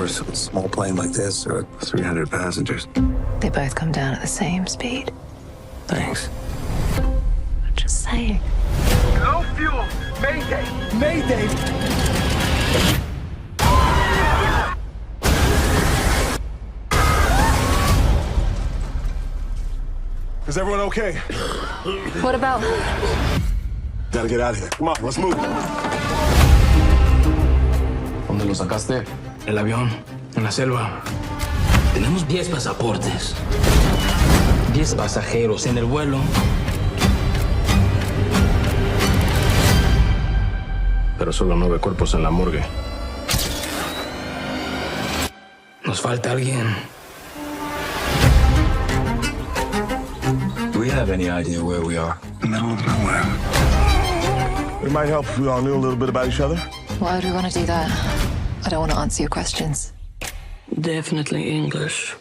worse, a small plane like this or 300 passengers? They both come down at the same speed. Thanks. I'm just saying. No fuel! Mayday! Mayday! Is everyone okay? What about? Gotta get out of here. Come on, let's move. ¿Dónde lo sacaste? El avión, en la selva. Tenemos 10 pasaportes. 10 pasajeros en el vuelo. Pero solo 9 cuerpos en la morgue. Nos falta alguien. Do we have any idea where we are? The middle of nowhere. It might help if we all knew a little bit about each other. Why would we want to do that? I don't want to answer your questions. Definitely English.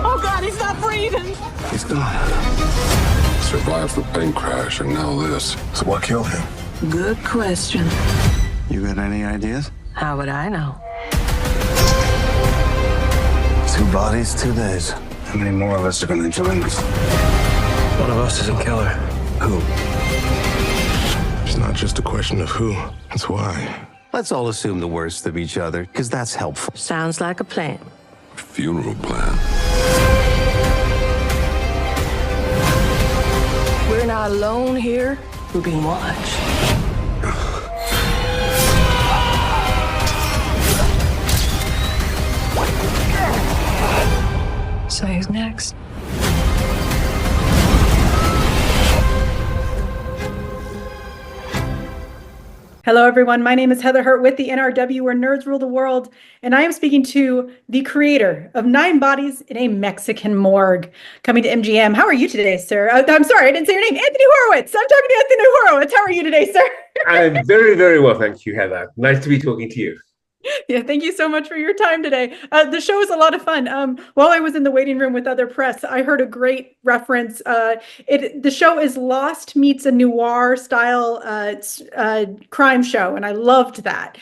Oh God, he's not breathing. He's gone. Survived the plane crash and now this. So what killed him? Good question. You got any ideas? How would I know? 2 bodies, 2 days. How many more of us are gonna join us? One of us is a killer. Who? It's not just a question of who, it's why. Let's all assume the worst of each other, because that's helpful. Sounds like a plan. Funeral plan. We're not alone here. We're being watched. So who's next? Hello, everyone. My name is Heather Hurt with the NRW, where nerds rule the world, and I am speaking to the creator of 9 Bodies in a Mexican Morgue, coming to MGM. How are you today, sir? I'm sorry, I didn't say your name. Anthony Horowitz. I'm talking to Anthony Horowitz. How are you today, sir? I'm very, very well, thank you, Heather. Nice to be talking to you. Yeah, thank you so much for your time today. The show is a lot of fun. While I was in the waiting room with other press, I heard a great reference. The show is Lost meets a noir style crime show, and I loved that.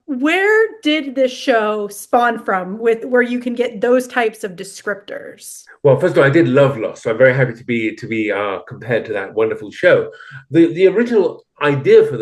Where did this show spawn from, where you can get those types of descriptors? Well, first of all, I did love Lost, so I'm very happy to be compared to that wonderful show. The original idea for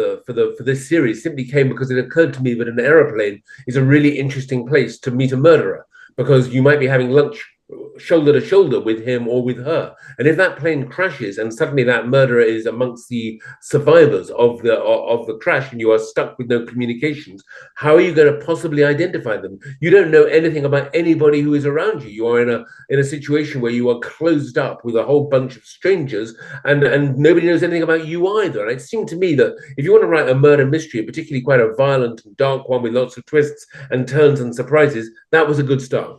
this series simply came because it occurred to me that an aeroplane is a really interesting place to meet a murderer, because you might be having lunch shoulder to shoulder with him or with her, and if that plane crashes and suddenly that murderer is amongst the survivors of the crash and you are stuck with no communications, how are you going to possibly identify them? You don't know anything about anybody who is around you. You are in a situation where you are closed up with a whole bunch of strangers, and nobody knows anything about you either. And it seemed to me that if you want to write a murder mystery, particularly quite a violent and dark one with lots of twists and turns and surprises, that was a good start.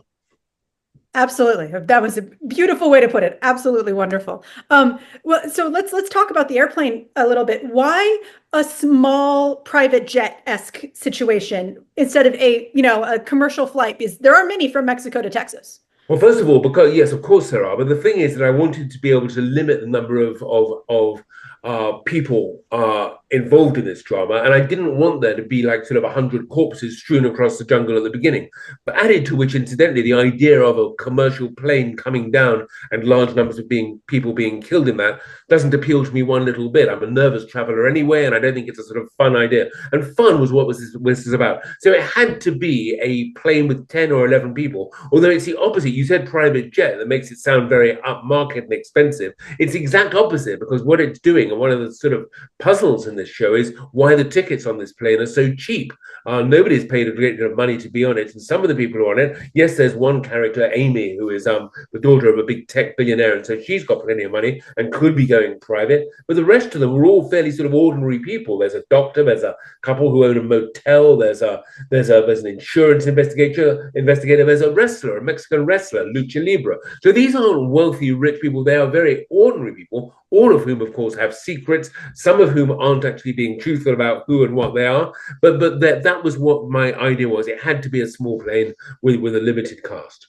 Absolutely. That was a beautiful way to put it. Absolutely wonderful. Well, so let's talk about the airplane a little bit. Why a small private jet-esque situation instead of a commercial flight? Because there are many from Mexico to Texas. Well, first of all, because yes, of course there are. But the thing is that I wanted to be able to limit the number of people involved in this drama, and I didn't want there to be like sort of 100 corpses strewn across the jungle at the beginning. But added to which, incidentally, the idea of a commercial plane coming down and large numbers of people being killed in that doesn't appeal to me one little bit. I'm a nervous traveler anyway, and I don't think it's a sort of fun idea. And fun was what this is about. So it had to be a plane with 10 or 11 people, although it's the opposite. You said private jet, that makes it sound very upmarket and expensive. It's the exact opposite, because what it's doing, and one of the sort of puzzles in this show, is why the tickets on this plane are so cheap. Nobody's paid a great deal of money to be on it, and some of the people who are on it, yes, there's one character, Amy, who is the daughter of a big tech billionaire, and so she's got plenty of money and could be going private, but the rest of them were all fairly sort of ordinary people. There's a doctor, there's a couple who own a motel, there's an insurance investigator, there's a wrestler, a Mexican wrestler, Lucha Libre. So these aren't wealthy, rich people, they are very ordinary people, all of whom, of course, have secrets, some of whom aren't actually being truthful about who and what they are. But that was what my idea was. It had to be a small plane with a limited cast.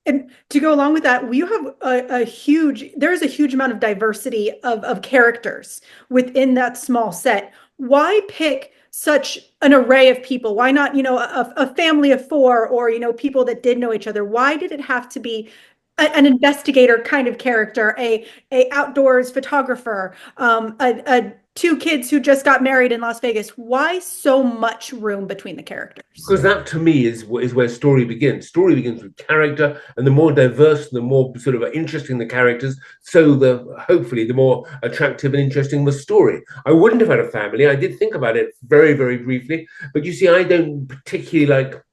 And to go along with that, you have there is a huge amount of diversity of characters within that small set. why pick such an array of people? Why not, a family of 4, or, people that did know each other? Why did it have to be an investigator kind of character, a outdoors photographer, a 2 kids who just got married in Las Vegas? Why so much room between the characters? Because that, to me, is where story begins. Story begins with character, and the more diverse, the more sort of interesting the characters, so hopefully the more attractive and interesting the story. I wouldn't have had a family. I did think about it very, very briefly, but you see, I don't particularly like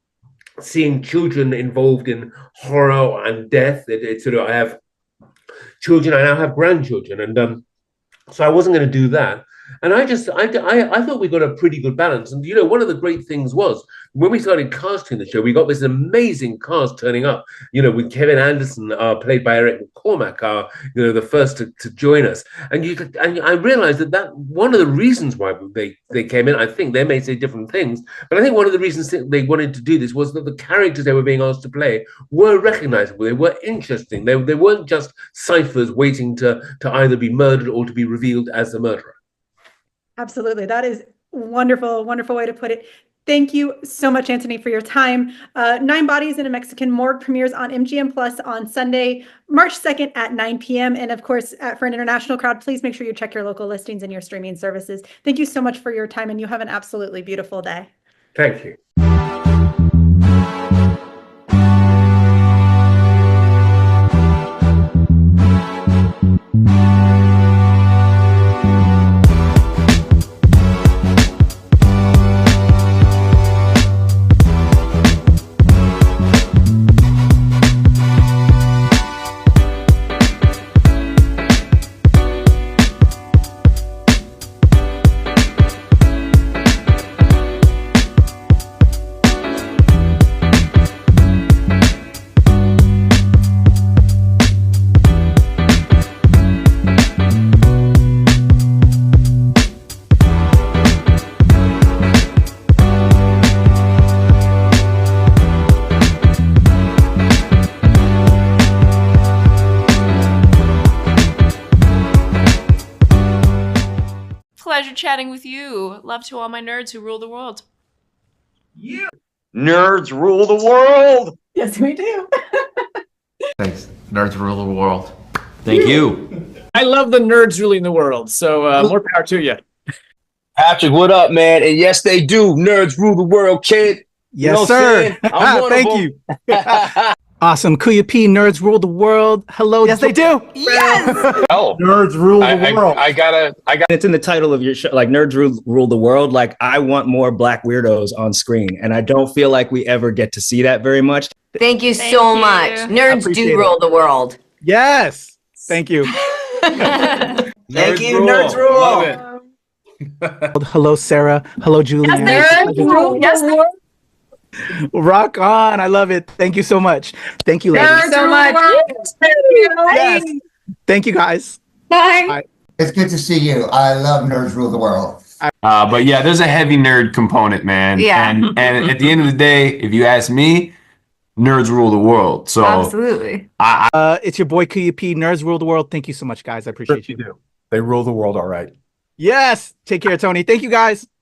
seeing children involved in horror and death. It's sort of, I have children, I now have grandchildren, and so I wasn't going to do that. And I thought we got a pretty good balance. And, one of the great things was when we started casting the show, we got this amazing cast turning up, with Kevin Anderson, played by Eric McCormack, the first to join us. And I realized that one of the reasons why they came in, I think they may say different things, but I think one of the reasons they wanted to do this was that the characters they were being asked to play were recognizable. They were interesting. They weren't just ciphers waiting to either be murdered or to be revealed as the murderer. Absolutely. That is wonderful, wonderful way to put it. Thank you so much, Anthony, for your time. 9 Bodies in a Mexican Morgue premieres on MGM Plus on Sunday, March 2nd at 9 p.m. And of course, for an international crowd, please make sure you check your local listings and your streaming services. Thank you so much for your time, and you have an absolutely beautiful day. Thank you. Pleasure chatting with you. Love to all my nerds who rule the world. Yeah. Nerds rule the world. Yes, we do. Thanks. Nerds rule the world. Thank you. I love the nerds ruling the world. So more power to you. Patrick, what up, man? And yes, they do. Nerds rule the world, kid. Yes, sir. Thank you. Awesome. Kuya P, nerds rule the world. Hello. Yes, they do. Yes. Oh, nerds rule the world. I got. It's in the title of your show, like nerds rule the world. Like I want more Black weirdos on screen, and I don't feel like we ever get to see that very much. Thank you so much. Nerds do rule the world. Yes. Thank you. Thank you. Nerds rule. Love it. Hello, Sarah. Hello, Julian. Nerds rule. Yes. Rock on. I love it. Thank you so much. Thank you, ladies. Thank you so much. Thank you. Yes. Thank you, guys. Bye. Bye. It's good to see you. I love Nerds Rule the World. But yeah, there's a heavy nerd component, man. Yeah. And at the end of the day, if you ask me, nerds rule the world. So absolutely. It's your boy Kuya P. Nerds rule the world. Thank you so much, guys. I appreciate you. They rule the world all right. Yes. Take care, Tony. Thank you, guys.